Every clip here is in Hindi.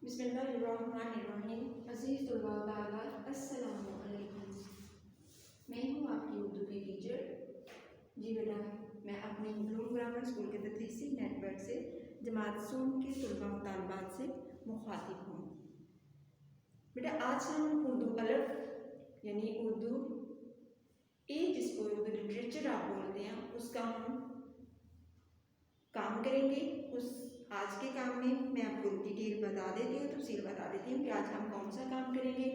बिस्मिल्लाहिर्रहमानिर्रहीम। अज़ीज़ तलबा व तालिबात, अस्सलामु अलैकुम। मैं हूँ आपकी उर्दू की टीचर। जी बेटा, मैं अपने ब्लूम ग्रामर स्कूल के तदरीसी नेटवर्क से जमात सून के तलबा व तालिबात से मुखातिब हूँ। बेटा, आज हम उर्दू अलफ यानी उर्दू जिसको उर्दू लिटरेचर आप बोलते हैं उसका हम काम करेंगे। उस आज के काम में मैं आपको डिटेल बता देती हूँ, तफसील बता देती हूँ कि आज हम कौन सा काम करेंगे।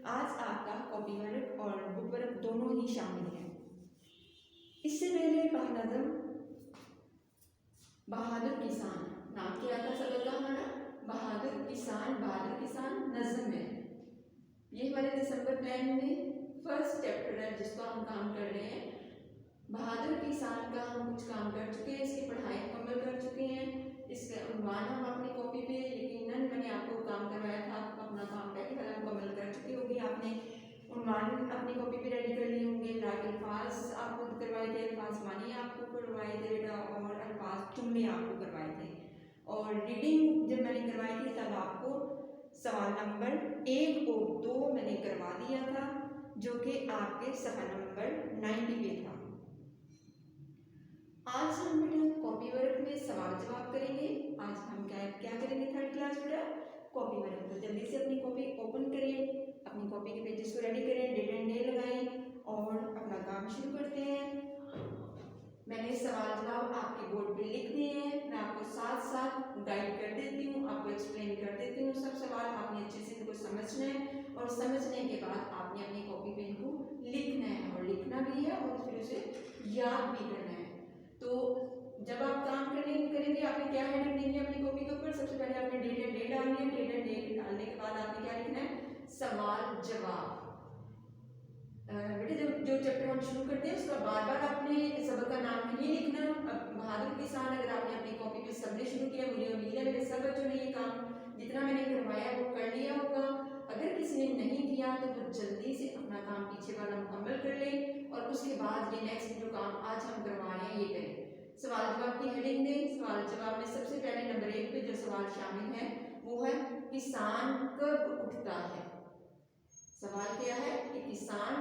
आज आपका कॉपी वर्क और बुक वर्क दोनों ही शामिल हैं। इससे पहले पहनज़म बहादुर किसान नाम क्या था सबक का हमारा? बहादुर किसान नज़म है। ये हमारे दिसंबर प्लान में फर्स्ट चैप्टर है जिसको हम काम कर रहे हैं। बहादुर किसान का हम कुछ काम कर चुके हैं, इसकी पढ़ाई मुकम्मल कर चुके हैं। इसका उन्वान हम अपनी कॉपी पे यकीनन मैंने आपको काम करवाया था, आप अपना काम पहले वाला मुकम्मल कर चुकी होगी। आपने उन्वान अपनी कॉपी पे रेडी कर लिए होंगे। अल्फाज आपको करवाए थे, अल्फाज मानी आपको करवाए थे बेटा, और अल्फाज जुमले आपको करवाए थे। और रीडिंग जब मैंने करवाई थी तब आपको सवाल नंबर 1 और 2 मैंने करवा दिया था, जो कि आपके सफ़ा नंबर 90 पे था। आज हम बेटा कॉपी वर्क में सवाल जवाब करेंगे। आज हम क्या करेंगे थर्ड क्लास बेटा? Copy work. तो जल्दी से अपनी कॉपी ओपन करें, अपनी कॉपी के पेजेस को रेडी करें, डेट एंड डे लगाएं और अपना काम शुरू करते हैं। मैंने सवाल जवाब आपके बोर्ड पे लिख दिए हैं। मैं आपको साथ साथ गाइड कर देती हूँ, आपको एक्सप्लेन कर देती हूँ। सब सवाल आपने अच्छे से इनको समझना है और समझने के बाद आपने अपनी कॉपी पे इनको लिखना है, और लिखना भी है और फिर उसे याद भी करना है। तो जब आप काम करेंगे आपने क्या हेडिंग देनी है अपनी कॉपी के ऊपर? सबसे पहले आपने डेट एंड डे डालनी है। डेट एंड डे डालने के बाद आपने क्या लिखना है? सवाल जवाब। बेटे जो चैप्टर हम शुरू करते हैं उसका बार बार आपने सबक का नाम नहीं लिखना। बहादुर किसान अगर आपने अपनी कॉपी पे सबने शुरू किया, मुझे उम्मीद है मेरे सब बच्चों ने ये काम जितना मैंने करवाया वो कर लिया होगा। अगर किसी ने नहीं किया तो वो जल्दी से अपना काम पीछे वाला मुकम्मल कर ले और उसके बाद ये नेक्स्ट जो काम आज हम करवा रहे हैं ये करें। सवाल जवाब की हेडिंग दें। सवाल जवाब में सबसे पहले नंबर 1 पे जो सवाल शामिल है वो है किसान कब उठता है। सवाल क्या है कि किसान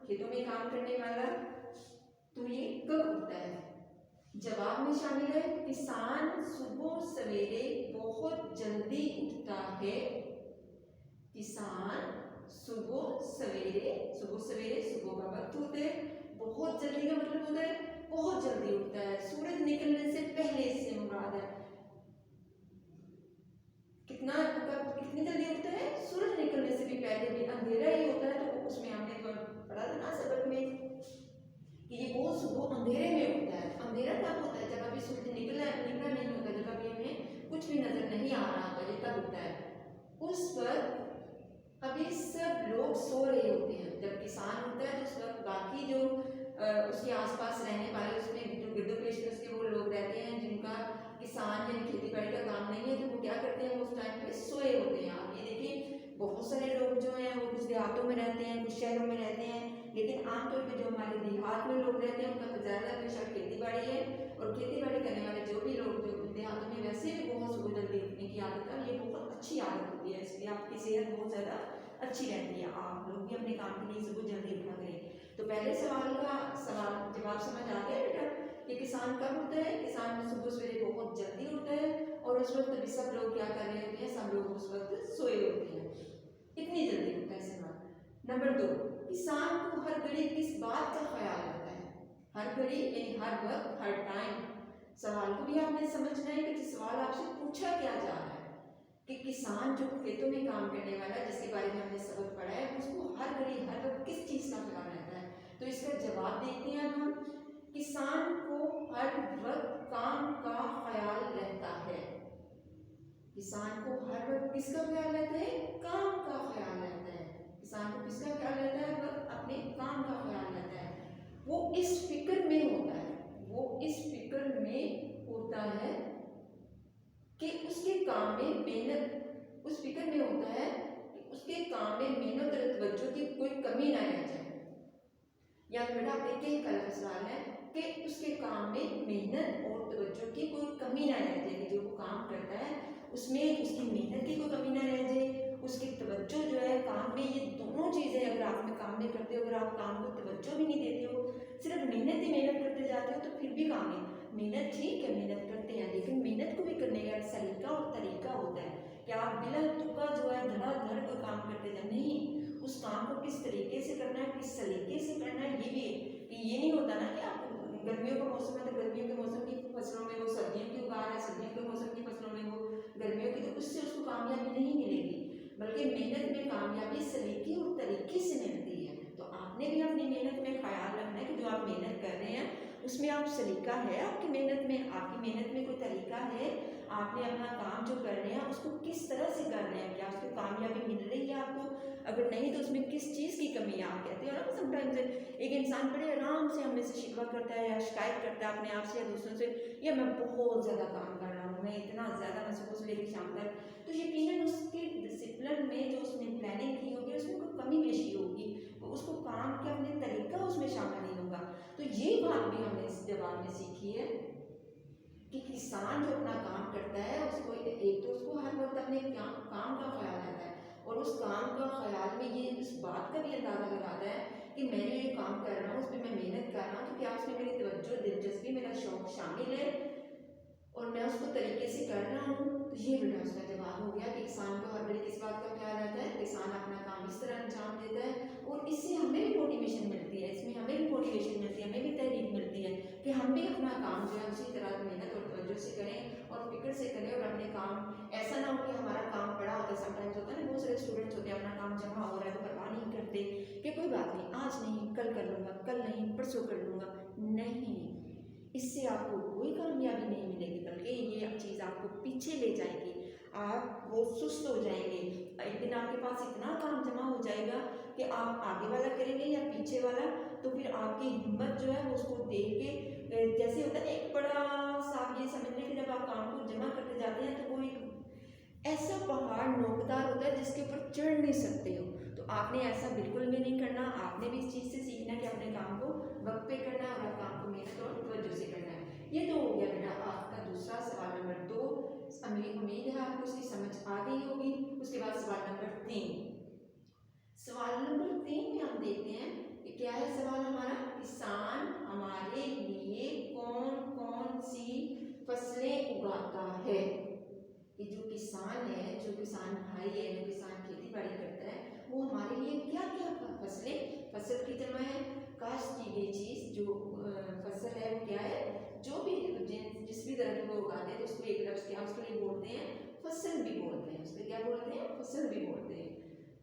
खेतों में काम करने वाला, तो ये कब उठता है? जवाब में शामिल है किसान सुबह सवेरे बहुत जल्दी उठता है। किसान सुबह सवेरे सुबह का वक्त होता है। बहुत जल्दी का मतलब होता है बहुत जल्दी उठता है। सूरज निकलने से पहले इससे मुराद है कितनी जल्दी उठता है? सूरज निकलने से भी पहले भी अंधेरा ही होता है। तो उसमें हमने तो पढ़ा था ना सबक में कि ये बहुत सुबह अंधेरे में उठता है। अंधेरा कब होता है? जब अभी सूरज निकला नहीं होता, जब अभी हमें कुछ भी नजर नहीं आ रहा होता, ये तब उठता है। उस पर अभी सब लोग सो रहे होते हैं। जब किसान उठता है तो उस वक्त बाकी जो उसके आसपास रहने वाले, उसमें जो गिरदो पेश में उसके वो लोग रहते हैं जिनका किसान यानी खेती बाड़ी का काम नहीं है, तो वो क्या करते हैं? वो उस टाइम पे सोए होते हैं। आप ये देखिए बहुत सारे लोग जो हैं वो कुछ देहातों में रहते हैं, कुछ शहरों में रहते हैं, लेकिन आमतौर पे जो हमारे देहात में लोग रहते हैं उनका तो ज़्यादा पेशा खेती बाड़ी है। और खेती बाड़ी करने वाले जो भी लोग जो देहातों में वैसे भी बहुत सुबह जल्दी उठने की आदत है, ये बहुत अच्छी आदत होती है। इसलिए आपकी सेहत बहुत ज़्यादा अच्छी रहती है। आप लोग भी अपने काम के लिए सुबह जल्दी उठा करें। तो पहले सवाल का सवाल जवाब समझ आ गया बेटा कि किसान कब उठता है? किसान सुबह सवेरे बहुत जल्दी उठता है और उस वक्त भी सब लोग क्या कर रहे होते हैं? सब लोग उस वक्त सोए होते हैं। इतनी जल्दी उठता है सवाल। नंबर 2, किसान को हर घड़ी किस बात का ख्याल रहता है? हर घड़ी यानी हर वक्त, हर टाइम। सवाल को भी आपने समझना है कि सवाल आपसे पूछा क्या जा रहा है कि किसान जो खेतों में काम करने वाला है, जिसके बारे में हमने सबक पढ़ा है, उसको हर घड़ी हर वक्त किस चीज़ का ख्याल रहता है? तो इसका जवाब देखते हैं हम। किसान को हर वक्त काम का ख्याल रहता है। किसान को हर वक्त किसका ख्याल रहता है? काम का ख्याल रहता है। किसान को किसका ख्याल रहता है? हर वक्त अपने काम का ख्याल रहता है। वो इस फिक्र में होता है कि उसके काम में मेहनत, उस फिक्र में होता है कि उसके काम में मेहनत और तवज्जो की कोई कमी ना रह जाए। या बेटा आप देखिए कल सवाल है कि उसके काम में मेहनत और तवज्जो की कोई कमी ना रह जाए, कि जो वो काम करता है उसमें उसकी मेहनत की कोई कमी ना रह जाए, उसकी तवज्जो जो है काम में, ये दोनों चीज़ें अगर आप में काम में करते हो, अगर आप काम को तवज्जो भी नहीं देते हो, सिर्फ मेहनत ही मेहनत करते जाते हो, तो फिर भी काम है। मेहनत ठीक है, मेहनत करते हैं, लेकिन मेहनत को भी करने का एक सलीका और तरीका होता है कि आप बिला तुक्का जो है धड़ाधड़ कोई काम करते जाए, नहीं, उस काम को किस तरीके से करना है, किस सलीके से करना है, ये भी है कि ये नहीं होता ना कि आप गर्मियों का मौसम है तो गर्मियों के मौसम की फसलों में वो सर्दियों की उगा रहा है, सर्दियों के मौसम की फसलों में वो गर्मियों की, तो उससे उसको कामयाबी नहीं मिलेगी, बल्कि मेहनत में कामयाबी सलीके और तरीके से मिलती है। तो आपने भी अपनी मेहनत में ख्याल रखना है कि जो आप मेहनत कर रहे हैं उसमें आप सलीका है, आपकी मेहनत में, आपकी मेहनत में कोई तरीका है, आपने अपना काम जो कर रहे हैं उसको किस तरह से कर रहे हैं, क्या उसको कामयाबी मिल रही है आपको, अगर नहीं तो उसमें किस चीज़ की कमी है। आप कहते हो ना समटाइम्स एक इंसान बड़े आराम से हमें से शिकवा करता है या शिकायत करता है अपने आप से या दूसरों से, या मैं बहुत ज़्यादा काम कर रहा हूँ, मैं इतना ज़्यादा, मैं सुबह से लेकर शाम तक, तो यकीनन उसके डिसिप्लिन में जो उसने प्लानिंग की होगी उसमें कोई कमी पेशी होगी, तो उसको काम के अपने तरीका उसमें शामिल नहीं होगा। तो ये बात भी हमने इस जवाब में सीखी है कि किसान जो अपना काम करता है उसको एक तो उसको हर वक्त अपने काम का ख्याल रहता है, और उस काम का ख्याल में ये इस बात का भी अंदाज़ा लगाता है कि मैं जो ये काम कर रहा हूँ उस पर मैं मेहनत कर रहा हूँ, तो क्या उसमें मेरी तवज्जो, दिलचस्पी, मेरा शौक शामिल है और मैं उसको तरीके से कर रहा हूँ। तो ये बेटा उसका जवाब हो गया कि किसान को हर घड़ी किस बात का ख्याल रहता है, किसान अपना काम इस तरह अंजाम देता है, और इससे हमें भी मोटिवेशन मिलती है, इसमें हमें भी मोटिवेशन मिलती है, हमें भी तहरीक मिलती है कि हम भी अपना काम जो है उसी तरह मेहनत और तवज्जो से करें और फिक्र से करें, और अपने काम ऐसा ना हो कि हमारा काम पड़ा होता है, समटाइम्स होता है ना, बहुत सारे स्टूडेंट्स होते हैं अपना काम जमा हो रहा है तो परवाह नहीं करते कि कोई बात नहीं, आज नहीं कल कर लूँगा, कल नहीं परसों कर लूँगा, नहीं, इससे आपको कोई कामयाबी नहीं मिलेगी, बल्कि ये चीज़ आपको पीछे ले जाएगी, आप वो सुस्त हो जाएंगे, एक दिन आपके पास इतना काम जमा हो जाएगा कि आप आगे वाला करेंगे या पीछे वाला, तो फिर आपकी हिम्मत जो है वो उसको देख के, जैसे होता है एक बड़ा सा, आप ये समझ लें कि जब आप काम को जमा करते जाते हैं तो वो एक ऐसा पहाड़ नोकदार होता है जिसके ऊपर चढ़ नहीं सकते हो, तो आपने ऐसा बिल्कुल भी नहीं करना, आपने भी इस चीज़ से सीखना है कि अपने काम को वक्त पे करना है और काम को मेहनत और तवज्जो से करना है। ये तो हो गया बेटा आपका दूसरा सवाल नंबर 2, उम्मीद है आपको उसकी समझ आ गई होगी। उसके बाद सवाल नंबर 3, सवाल नंबर 3 में हम देखते हैं कि क्या है सवाल हमारा, किसान हमारे लिए कौन कौन सी फसलें उगाता है, कि जो किसान है, जो किसान भाई है, जो किसान खेती बाड़ी करता है, वो हमारे लिए क्या क्या फसलें, फसल की जमा है काश्त की गई चीज़, जो फसल है वो क्या है, जो भी जिस भी तरह की वो उगाते हैं तो उसको एक लफ्ज़ क्या उसके लिए बोलते हैं, फसल भी बोलते हैं, उसको क्या बोलते हैं, फसल भी बोलते हैं।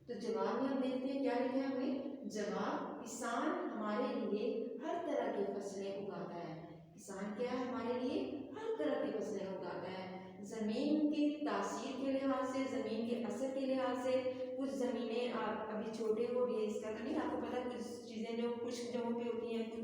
तो जवाब में हम देखते हैं क्या लिखा है हमने, जवाब किसान हमारे लिए हर तरह की फसलें उगाता है, किसान क्या है हमारे लिए हर तरह की फसलें उगाता है, ज़मीन की तासीर के लिहाज से, ज़मीन के असर के लिहाज से, कुछ ज़मीनें आप अभी छोटे हो भी इसका तो नहीं आपको पता, कुछ चीज़ें जो खुश्क जगहों पे होती हैं, कुछ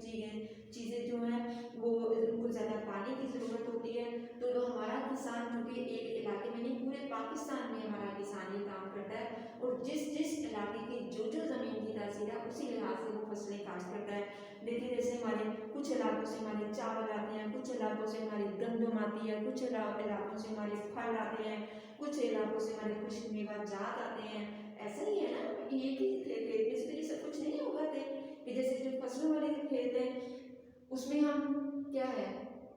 चीज़ें जो हैं वो उनको ज़्यादा पानी की ज़रूरत होती है, तो जो हमारा किसान क्योंकि एक इलाके में नहीं पूरे पाकिस्तान में हमारा किसान ये काम करता है, और जिस जिस इलाके की जो जो ज़मीन की तासीर है उसी लिहाज से वो फसलें काश्त करता है। देखिए जैसे हमारे कुछ इलाकों से हमारे चावल आते हैं, कुछ इलाकों से हमारी गंदम आती है, कुछ इलाकों से हमारे फल आते हैं, कुछ इलाकों से हमारे खुश्क मेवा जात आते हैं, ऐसा ही है ना, एक ही खेत में से सब कुछ नहीं उगाते, कि जैसे जो फसलों वाले खेत हैं उसमें हम क्या है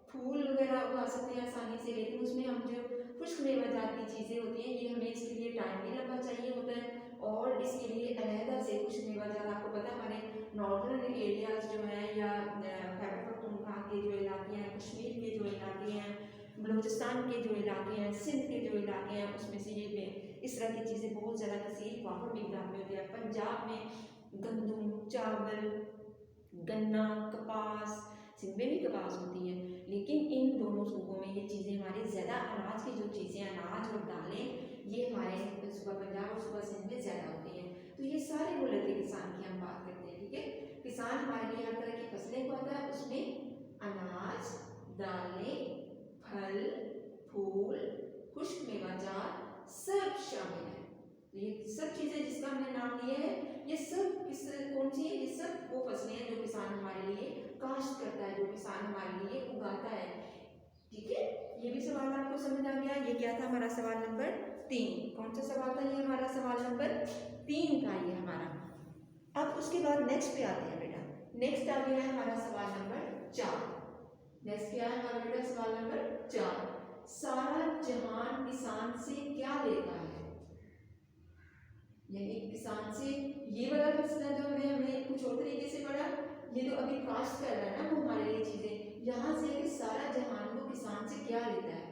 फूल वगैरह उगा सकते हैं आसानी से, लेकिन उसमें हम जो खुश्क मेवा जात की चीज़ें होती हैं ये हमें इसके लिए टाइम भी लंबा चाहिए होता है, और इसके लिए अलहदा से खुश्क मेवा जात, आपको पता है हमारे नॉर्दर्न एरियाज जो हैं या खैबर पख्तूनख्वा के जो इलाके हैं, कश्मीर के जो इलाके हैं, बलूचिस्तान के जो इलाके हैं, सिंध के जो इलाके हैं, उसमें से ये इस तरह की चीज़ें बहुत ज़्यादा कसीर वाफर मिकदार में होती है। पंजाब में गंदम, चावल, गन्ना, कपास, सिंध में भी कपास होती है, लेकिन इन दोनों सूबों में ये चीज़ें हमारे ज़्यादा अनाज की जो चीज़ें अनाज और दालें ये हमारे सुबह पंजाब और सुबह सिंध में ज़्यादा होती हैं। तो ये सारे मुल्क के किसान की हम बात करते हैं, ठीक है। किसान हमारे लिए हर तरह की फसलें उगाता है, उसमें अनाज, दालें, फल, फूल, खुश्क मेवाजात सब शामिल है। तो ये सब चीज़ें जिसका हमने नाम लिया है ये सब कौन सी है, ये सब वो फसलें हैं जो किसान हमारे लिए काश्त करता है, जो किसान हमारे लिए उगाता है, ठीक है। ये भी सवाल आपको समझ आ गया। ये क्या था हमारा सवाल नंबर 3। कौन सा सवाल था ये हमारा सवाल नंबर 3 था ये हमारा। अब उसके बाद नेक्स्ट पे आते हैं बेटा। नेक्स्ट आ गया है हमारा सवाल नंबर 4। नेक्स्ट क्या है हमारा बेटा सवाल नंबर 4। सारा जहान किसान से क्या लेता है? यानी किसान से ये वाला प्रश्न जो हमने कुछ और तरीके से पढ़ा, ये तो अभी कास्ट कर रहा है ना वो हमारे लिए चीजें। यहाँ से कि सारा जहान वो किसान से क्या लेता है?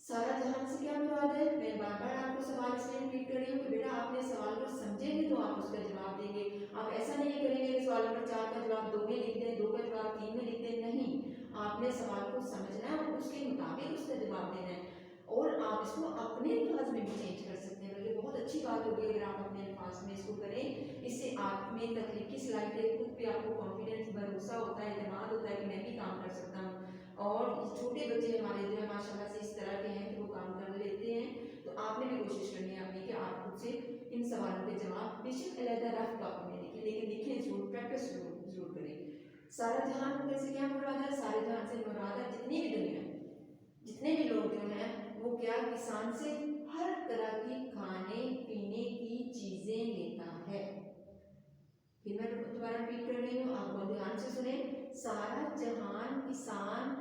सारा जहान से क्या मुराद है? मैं बार बार आपको सवाल इसलिए रिपीट कर रही हूँ कि बेटा आपने सवाल को समझेंगे तो आप उसका जवाब देंगे। आप ऐसा नहीं करेंगे कि सवाल नंबर 4 का जवाब 2 में लिख दें, 2 का जवाब 3 में लिख दें। नहीं, आपने सवाल को समझना है और उसके मुताबिक उसका जवाब देना है। और आप इसको अपने अल्फाज में भी चेंज कर सकते हैं, बल्कि बहुत अच्छी बात होगी अगर आप अपने अल्फाज में इसको करें। इससे आप में तकनीकी सलाहियत, खुद पे आपको कॉन्फिडेंस, भरोसा होता है, एतमाद होता है कि मैं भी काम कर सकता हूँ। और छोटे बच्चे हमारे जो है माशाल्लाह से इस तरह के हैं कि वो काम कर लेते हैं। तो आपने भी कोशिश करनी है अपनी कि आप खुद से इन सवालों के जवाब बेशक अलग रफ कॉपी में लिखें, लेकिन लिखें जरूर, प्रैक्टिस जरूर करें। सारा जहान कैसे क्या मुराद है? सारे जहान से मुराद है जितनी भी दुनिया, जितने भी लोग जो हैं वो क्या किसान से हर तरह की खाने पीने की चीजें लेता है। फिर मैं दोबारा रिपीट कर रही हूँ, आप बहुत ध्यान से सुने। सारा जहान किसान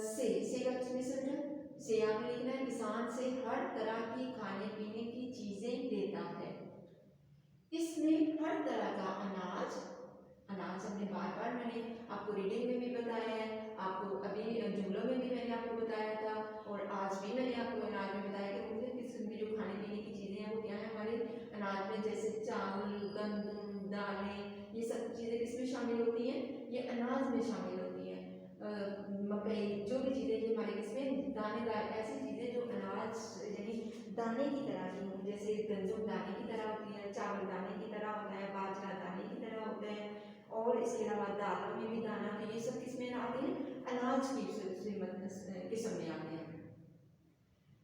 से का किसने समझा? से आपने लिखना है किसान से हर तरह की खाने पीने की चीजें लेता है। इसमें हर तरह का अनाज, अनाज हमने बार बार मैंने आपको रीडिंग में भी बताया है, आपको अभी जुमलों में भी मैंने आपको बताया था, और आज भी मैंने आपको अनाज में बताया कि मुख्तलिफ किस्म की जो खाने पीने की चीज़ें हैं वो क्या है हमारे अनाज में, जैसे चावल, गंदम, दालें, ये सब चीज़ें किसमें शामिल होती हैं? ये अनाज में शामिल होती हैं। मकई, जो भी चीज़ें जो हमारे किसमें दानेदार, ऐसी चीज़ें जो अनाज यानी दाने की तरह की हों, जैसे गंदम दाने की तरह होती है, चावल दाने की तरह होता है, बाजरा दाने की तरह होता है, और इसके अलावा दालों में भी दाना, तो ये सब किसमें आते हैं? अनाज की किस्म में आते हैं।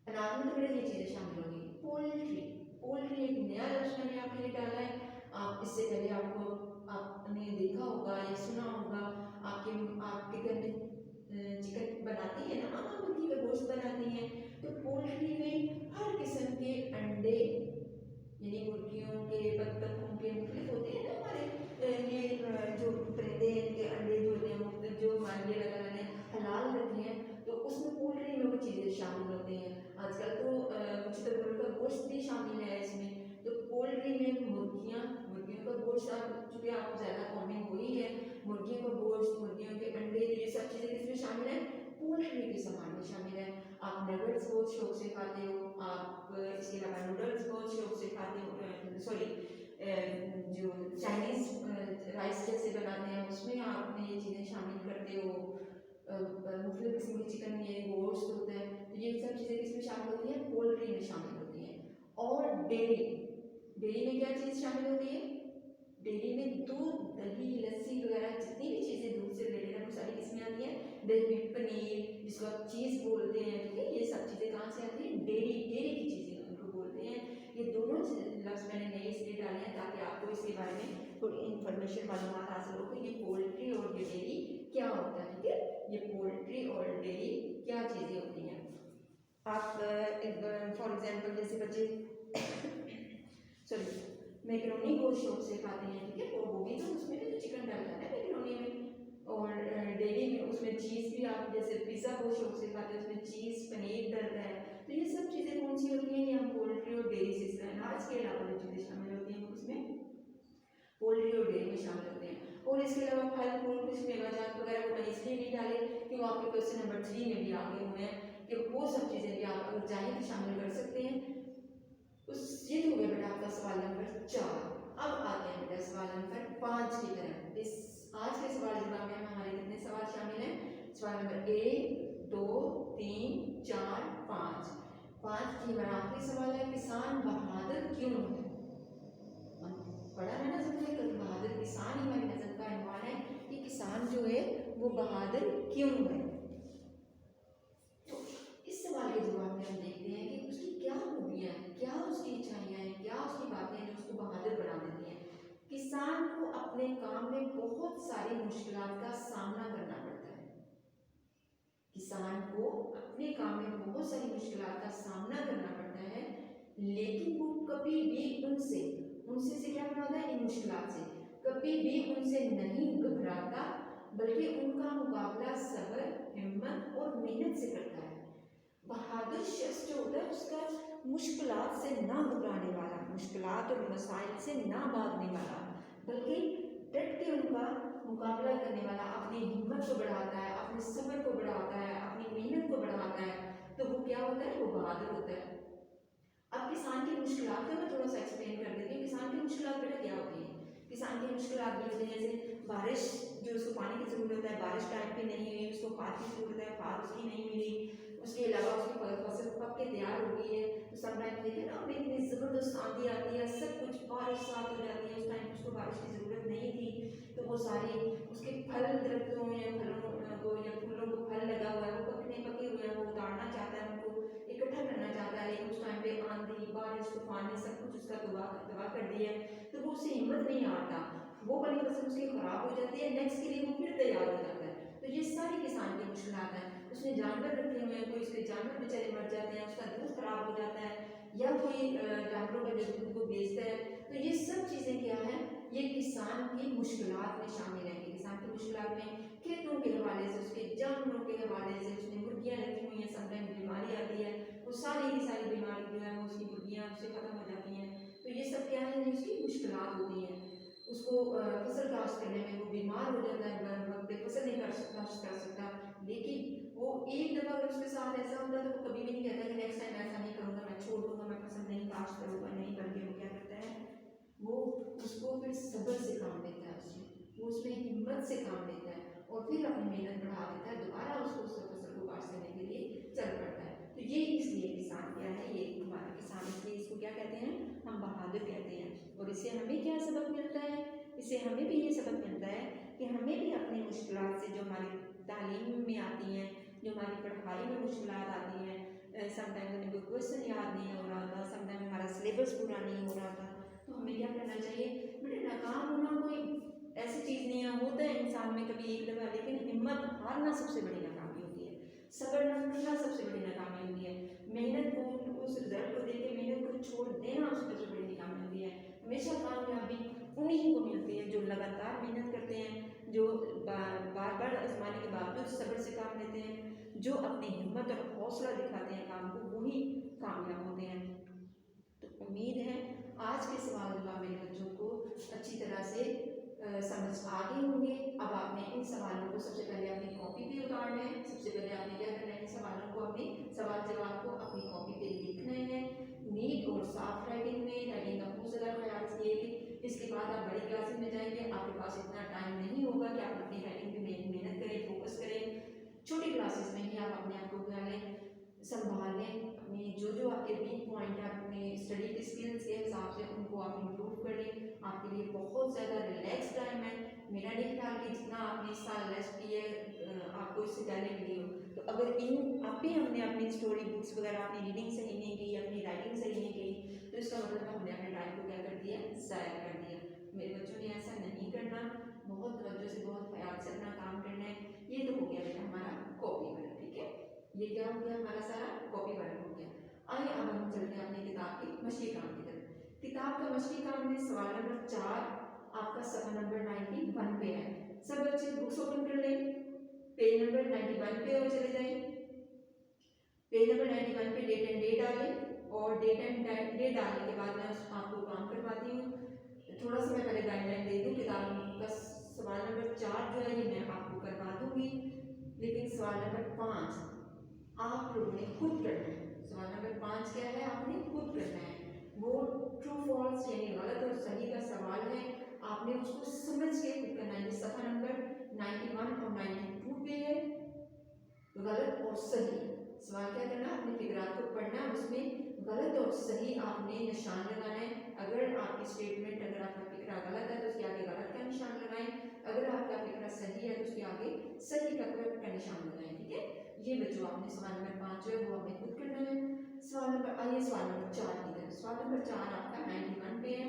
अनाज में तो ये चीज़ें शामिल होंगी। पोल्ट्री, पोल्ट्री एक नया लफ्ज़ मैंने आपके लिए डाला है। आप इससे पहले आपने देखा होगा या सुना होगा, आपके घर में चिकन बनाती है ना, मुर्गी का गोश्त बनाती हैं, तो पोल्ट्री में हर किस्म के अंडे, यानी मुर्गियों के, बत्तखों के मुख्तलिफ होते हैं ना हमारे ये जो परिंदे, इनके अंडे जो होते हैं, जो हमारे लिए अगर मैंने हलाल रखे हैं, तो उसमें पोल्ट्री में वो चीज़ें शामिल होती हैं। आजकल तो कुछ तरह का गोश्त भी शामिल है इसमें। तो पोल्ट्री में मुर्गियों का गोश्त, अब चूँकि आपको ज़्यादा कॉमन हो ही है, मुर्गियों का गोश्त, मुर्गियों के अंडे, ये सब चीज़ें किसमें शामिल है? पोल्ट्री के सामान में शामिल है। आप नगेट्स बहुत शौक से खाते हो, आप इसके अलावा नूडल्स बहुत शौक से खाते हो, सॉरी जो चाइनीज़ राइस जैसे बनाते हैं उसमें आपने ये चीज़ें शामिल करते हो। मुख्तलिफ किस्म के चिकन में गोश्त होता है, तो ये सब चीज़ें किसमें शामिल होती हैं? पोल्ट्री में शामिल होती हैं। और डेयरी, डेयरी में क्या चीज़ शामिल होती है? डेयरी में दूध, दही, लस्सी वगैरह जितनी भी चीज़ें दूध से रिलेटेड है वो सारी किसमें आती हैं? दही, पनीर, जिसको आप चीज़ बोलते हैं, ठीक है, ये सब चीज़ें कहाँ से आती हैं? डेयरी की चीज़ें उनको बोलते हैं। ये दोनों लफ्ज़ मैंने नए इसलिए डाले हैं ताकि आपको इसके बारे में थोड़ी इन्फॉर्मेशन, मालूमात हासिल हो कि ये पोल्ट्री और ये डेयरी क्या होता है। ठीक है, ये पोल्ट्री और डेयरी क्या चीज़ें होती हैं। आप फॉर एग्जाम्पल जैसे बच्चे सॉरी मैकरोनी बहुत शौक से खाते हैं, ठीक है, और वो भी तो उसमें तो चिकन डालता है मैकरोनी में, और डेयरी में उसमें चीज़ भी, आप जैसे पिज़्ज़ा बहुत शौक से खाते हैं, उसमें चीज़, पनीर डलता है। तो ये सब चीज़ें कौन सी होती हैं? ये हम पोल्ट्री और डेयरी से, अनाज के अलावा जो चीज़ें शामिल होती हैं उसमें पोल्ट्री और डेयरी में शामिल होते हैं। और इसके अलावा फल फूल, कुछ मेवाजात वगैरह को मैंने इसलिए नहीं डाले कि वो आपके क्वेश्चन नंबर 3 में भी आगे हुए हैं, कि वो सब चीज़ें भी आप अगर चाहें तो शामिल कर सकते हैं। ये तो हो गया बेटा आपका सवाल नंबर 4। अब आते हैं बेटा सवाल नंबर 5 की तरफ। इस आज के सवाल जवाब में हमारे कितने सवाल शामिल हैं? सवाल नंबर 1, 2, 3, 4, 5। 5 की हमारा आखिरी सवाल है, किसान बहादुर क्यों है? पढ़ा है ना सबने, बहादुर किसान ही हमारी नजर का अनुमान है कि किसान जो है वो बहादुर क्यों है। तो इस सवाल के जवाब में हम देखते हैं कि उसकी क्या खूबियाँ हैं, क्या उसकी इच्छाइयाँ हैं, क्या उसकी बातें हैं जो उसको बहादुर बना देती हैं। किसान को अपने काम में बहुत सारी मुश्किलात का सामना करना पड़ता है। किसान को लेकिन वो कभी भी उनसे उनसे से क्या बनाता है, इन मुश्किलात से कभी भी उनसे नहीं घबराता, बल्कि उनका मुकाबला सब्र, हिम्मत और मेहनत से करता है। बहादुर शख्स जो होता है उसका मुश्किलात से ना घबराने वाला, मुश्किलात और मसाइल से ना भागने वाला, बल्कि डट के उनका मुकाबला करने वाला, अपनी हिम्मत को बढ़ाता है, अपने सब्र को बढ़ाता है, अपनी मेहनत को बढ़ाता है, तो वो क्या होता है, वो बहादुर होता है। अब किसान की मुश्किलात का मैं थोड़ा सा एक्सप्लेन कर देती हूँ। किसान की मुश्किलात बेटा क्या होती है? किसान की मुश्किलात ये होती है जैसे बारिश, जो उसको पानी की ज़रूरत है, बारिश टाइम पे नहीं हुई, उसको खाद की ज़रूरत है, खाद उसकी नहीं मिली, उसके अलावा उसकी फसल पक के तैयार हो गई है, तो समटाइम देखिए ना हमें इतनी ज़बरदस्त आंधी आती है, सब कुछ बारिश साथ हो जाती है, उस टाइम उसको बारिश की ज़रूरत नहीं थी, तो वो सारी उसके फल दरख्तों या फलों को या फूलों को फल लगा हुआ है, वो पके हुए हैं, वो उतारना चाहता है, उनको इकट्ठा करना चाहता है, लेकिन उस टाइम पे आंधी बारिश तूफान ने सब कुछ उसका तबाह कर दिया है, तो वो उससे हिम्मत नहीं हारता, वो वाली फसल उसकी खराब हो जाती है, नेक्स्ट के लिए वो फिर तैयार हो जाता है। तो ये सारी किसान की मुश्किलात हैं। उसने जानवर रखे हुए हैं, कोई उसके जानवर बेचारे मर जाते हैं, उसका दूध खराब हो जाता है, या कोई जानवरों का जो दूध को बेचता है, तो ये सब चीज़ें क्या हैं, ये किसान की मुश्किलात में शामिल है। किसान की मुश्किलात में खेतों के हवाले से, उसके जानवरों के हवाले से, उसने मुर्गियाँ रखी हुई हैं, समटाइम बीमारी आती है, वो सारी की सारी बीमारी जो है वो उसकी मुर्गियाँ उससे ख़त्म हो जाती हैं, तो ये सब क्या है, उसकी मुश्किलात होती हैं। उसको फसल काश्त करने में वो बीमार हो जाता है, वक्त पे फसल नहीं काश्त कर सकता, लेकिन वो एक दफ़ा अगर उसके साथ ऐसा होता है तो वो कभी भी नहीं कहता कि नेक्स्ट टाइम ऐसा नहीं करूँगा, मैं छोड़ दूँगा, मैं फसल नहीं काश्त करूँगा, नहीं, बल्कि वो क्या करता है, वो उसको फिर सब्र से काम लेता है, वो उसमें हिम्मत से काम लेता है, और फिर अपनी मेहनत बढ़ा देता है, दोबारा उसको उस फसल को काश्त करने के लिए चल पड़ता है। तो ये इसलिए किसान क्या है, ये हमारा किसान, इसलिए इसको क्या कहते हैं, हम बहादुर कहते हैं। और इससे हमें क्या सबक मिलता है, इससे हमें भी ये सबक मिलता है कि हमें भी अपनी मुश्किलात से, जो हमारी तालीम में आती हैं, जो हमारी पढ़ाई में मुश्किलात आती हैं, समटाइम हमें कोई क्वेश्चन याद नहीं हो रहा था, समटाइम हमारा सिलेबस पूरा नहीं हो रहा था, तो हमें क्या करना चाहिए बेटे, नाकाम होना कोई ऐसी चीज़ नहीं है, होता है इंसान में कभी एक दफ़ा, लेकिन हिम्मत हारना सबसे बड़ी नाकामी होती है, सब्र न करना सबसे बड़ी नाकामी होती है, मेहनत को, उस रिजल्ट को देख के मेहनत को छोड़ देना सबसे बड़ी नाकामी होती है। हमेशा कामयाबी उन्हीं को मिलती है जो लगातार मेहनत करते हैं, जो बार बार आजमाने के बावजूद सब्र से काम लेते हैं, जो अपनी हिम्मत और हौसला दिखाते हैं काम को, वही कामयाब होते हैं। तो उम्मीद है आज के सवाल का मेरे बच्चों को अच्छी तरह से समझ आ गए होंगे। अब आपने इन सवालों को सबसे पहले अपनी कॉपी पे उतारना है, सबसे पहले आपने क्या करना है, इन सवालों को अपने सवाल जवाब को अपनी कॉपी पे लिखना है, नीट और साफ राइटिंग में, राइटिंग का बहुत ज़्यादा ख्याल रखिए। इसके बाद आप बड़ी क्लासेस में जाएंगे, आपके पास इतना टाइम नहीं होगा कि आप अपनी राइटिंग पे मेहनत करें, फोकस करें। छोटी क्लासेस में ही आप अपने आप को क्या लें, संभाल लें, अपनी जो जो आपके वीक पॉइंट है अपने स्टडी के स्किल्स के हिसाब से उनको आप इम्प्रूव करें। आपके लिए बहुत ज़्यादा रिलैक्स टाइम है। मेरा नहीं ख्याल कि जितना आपने इस साल रेस्ट की है आपको इससे पहले मिली हो, तो अगर इन आप भी हमने अपनी स्टोरी बुक्स वगैरह अपनी रीडिंग सही नहीं की, अपनी राइटिंग सही नहीं की, तो इसका मतलब हमने अपने टाइम को क्या कर दिया, ज़ाया कर दिया। मेरे बच्चों ने ऐसा नहीं करना, बहुत तवज्जो से, बहुत ख्याल से अपना काम करना है। ये तो हो गया बेटा हमारा कॉपी वर्क, ठीक है, ये क्या हो गया, हमारा सारा कॉपी वर्क हो गया। आइए अब हम चलते हैं अपनी किताब के मछली काम की तरफ। किताब का मछली काम में सवाल नंबर 4 आपका सवाल नंबर 91 पे है। सब बच्चे बुक्स ओपन कर लें, पेज नंबर 91 पे और चले जाएं। पेज नंबर 91 पे डेट एंड डे डालें, और डेट एंड डे डालने के बाद मैं आपको काम करवाती हूँ। थोड़ा सा मैं पहले गाइडलाइन दे दूँ, किताब का सवाल नंबर 4 जो है ये मैं आपको करवा दूंगी, लेकिन सवाल नंबर 5 आप लोगों ने खुद करना है। सवाल नंबर 5 क्या है, आपने खुद करना है। वो ट्रू फॉल्स यानी गलत और सही का सवाल है, आपने उसको समझ के खुद करना है। सफा नंबर 91 और 92 पे है, गलत और सही सवाल क्या करना, अपने फिगरात को पढ़ना, उसमें गलत और सही आपने निशान लगाना है। अगर आपकी स्टेटमेंट, अगर आपका फिक्रा गलत है तो उसके आगे गलत का निशान लगाएं, अगर आपका फिक्रा सही है तो उसके आगे सही का निशान लगाएं, ठीक है। ये बच्चों आपने सवाल नंबर 5 जो है वो आपने खुद करना है। सवाल नंबर आइए सवाल नंबर 4 की तरफ। सवाल नंबर 4 आपका 91 पे है।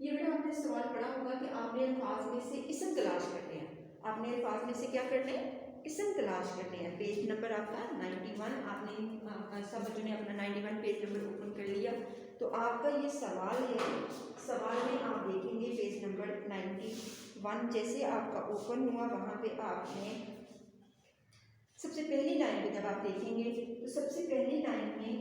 ये बेटा आपने सवाल पढ़ा होगा कि आपने अल्फाज में से इसम तलाश करने हैं। आपने अल्फाज में से क्या करने हैं, इसम तलाश करने हैं। पेज नंबर आपका 91, आपने सब बच्चों ने अपना 91 पेज नंबर ओपन कर लिया। आपका ये सवाल है, सवाल में आप देखेंगे पेज नंबर 91, जैसे आपका ओपन हुआ वहाँ पे आपने सबसे पहली लाइन पे जब आप देखेंगे तो सबसे पहली लाइन में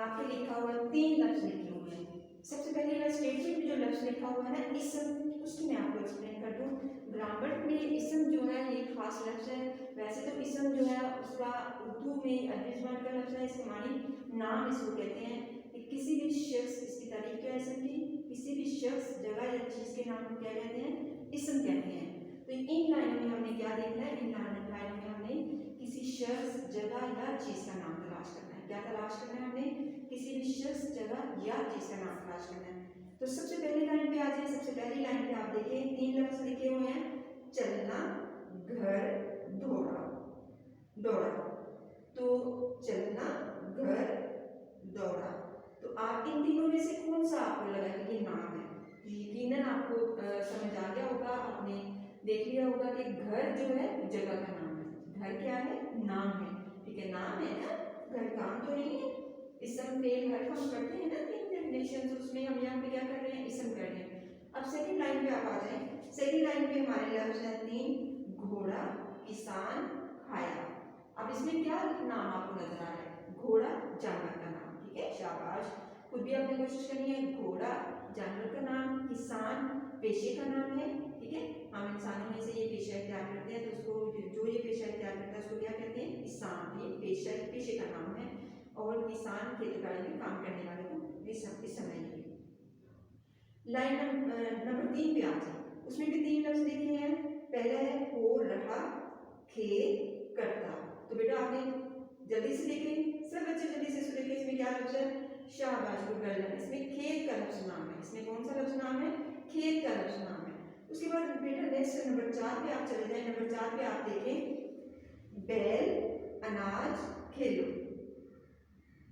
आपके लिखा हुआ 3 लफ्ज लिखे हुए हैं। सबसे पहले मैं स्टेटमेंट में जो लफ्ज लिखा हुआ है ना इसम, उसकी मैं आपको एक्सप्लेन कर दूं। ग्रामर में इसम जो है ये खास लफ्ज है। वैसे तो इसम जो है उसका उर्दू में अरबी ज़बान का लफ्ज है, इसके मानी नाम इसको कहते हैं कि किसी भी शख्स, इसकी तारीफ क्या है इसम की, किसी भी शख्स, जगह या चीज़ के नाम को क्या कहते हैं, इसम कहते हैं। तो इन लाइनों में हमने क्या देखना है, इन लाइनों में हमने किसी शख्स, जगह या चीज़ का नाम तलाश करना है। क्या तलाश करना है हमने, किसी भी शख्स, जगह या चीज़ का नाम तलाश करना है। तो सबसे पहली लाइन पे आ जाए। सबसे पहली लाइन पे आप देखें 3 लफ्ज लिखे हुए हैं, चलना, घर, दौड़ा। दौड़ा, तो चलना, घर, दौड़ा, तो आप इन तीनों में से कौन सा आपको लगा कि ये नाम है? यकीनन आपको समझ आ गया होगा, आपने देख लिया होगा कि घर जो है जगह का नाम है, घर क्या है, नाम है, ठीक है, नाम है ना, घर काम तो नहीं है। इसम फेल हर हम करते हैं ना 3 डेफिनेशन, उसमें हम यहाँ पे क्या कर रहे हैं, इसम कर रहे हैं। अब सेकंड लाइन पे आप आ जाए। सेकंड लाइन पे हमारे लफ्ज हैं 3, घोड़ा, किसान, खाया। अब इसमें क्या नाम आपको नजर आ रहा है, घोड़ा जानवर का नाम, ठीक है, शाबाश, खुद भी आपने कोशिश करनी है। घोड़ा जानवर का नाम, किसान पेशे का नाम है, ठीक है, हम इंसानों में से ये पेशा इख्तियार करते हैं तो उसको, जो ये पेशा इख्तियार करता है उसको क्या कहते हैं, किसान, ये पेशे का नाम है। और किसान खेती बाड़ी में काम करने वाले को इस समय ये लाइन नंबर 3 पे आ जाए। उसमें भी 3 लफ्ज लिखे हैं। पहला है हो रहा, खेत, करता। तो बेटा आपने जल्दी से देखे, सब बच्चे जल्दी से देखे, इसमें क्या लफ्ज है, शाबाश, गुड गर्ल, इसमें खेत का लफ्ज नाम है। इसमें कौन सा लफ्ज नाम है, खेत का लफ्ज नाम है। उसके बाद बेटा नेक्स्ट नंबर 4 पे आप चले जाए। नंबर 4 पे आप देखें बैल, अनाज, खेलो।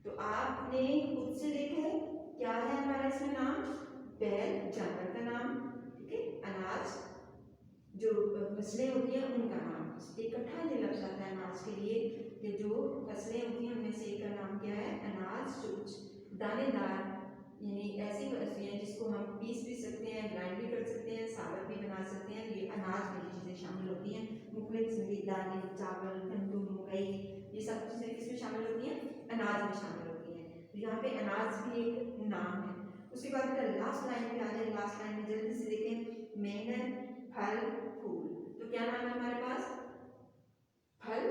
तो आपने खुद से देखा है क्या है हमारा इसमें नाम, बैल जानवर का नाम, ठीक है, अनाज जो फसलें होती हैं उनका नाम। इकट्ठा ये लफ्ज आता है अनाज के लिए कि जो फसलें होती हैं उनमें से एक का नाम क्या है, अनाज, जो दानेदार यानी ऐसी वस्तुएं जिसको हम पीस भी सकते हैं, ग्राइंड भी कर सकते हैं, साबर भी बना सकते हैं, ये अनाज में चीज़ें शामिल होती हैं। मुख्तलिफ किस्म की दालें, चावल, गंदम, मकई, ये सब चीज़ें किसमें शामिल होती हैं, अनाज में शामिल होती हैं। तो यहाँ पे अनाज भी एक नाम है। उसके बाद लास्ट लाइन पे आ जाए। लास्ट लाइन में जल्दी से देखें, मेहनत, फल, फूल। तो क्या नाम है हमारे पास, फल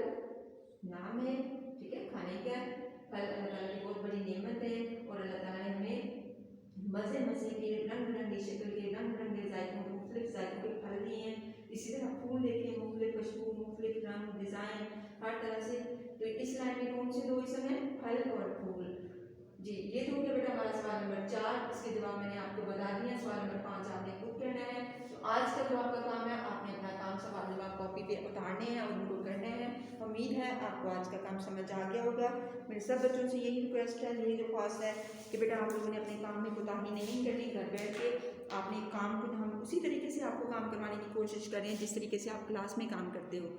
नाम है, ठीक है, खाने का फल अल्लाह ताला की बहुत बड़ी नेमत है और अल्लाह ताला ने हमें मज़े मज़े के, रंग बिरंगी शक्ल के, रंग बिरंगे जायकों के, मुख्तलिफ जायकों के फल दिए हैं। इसी तरह फूल देखें, मुख्तलिफ खुशबू, मुख्तलिफ रंग, डिज़ाइन, हर तरह से। तो इस लाइन में कौन से 2 इसम हैं, फल और फूल। जी ये तो हो गया बेटा हमारा सवाल नंबर 4। इसके जवाब मैंने आपको बता दिया। सवाल नंबर 5 आपने खुद करना है। तो आज का जो आपका काम है, आपने अपना काम सवाल जवाब कॉपी पे उतारने हैं और उनको करने हैं। उम्मीद है आपको आज का काम समझ आ गया होगा। मेरे सब बच्चों से यही रिक्वेस्ट है, यही दरख्वास्त है कि बेटा आप लोगों ने अपने काम में कोताही नहीं करनी। घर बैठ के आपने काम को, हम उसी तरीके से आपको काम करवाने की कोशिश करें जिस तरीके से आप क्लास में काम करते हो।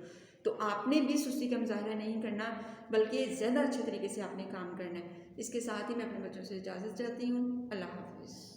तो आपने भी सुस्ती का मुजाहरा नहीं करना, बल्कि ज़्यादा अच्छे तरीके से आपने काम करना है। इसके साथ ही मैं अपने बच्चों से इजाज़त चाहती हूँ। अल्लाह हाफ़िज़।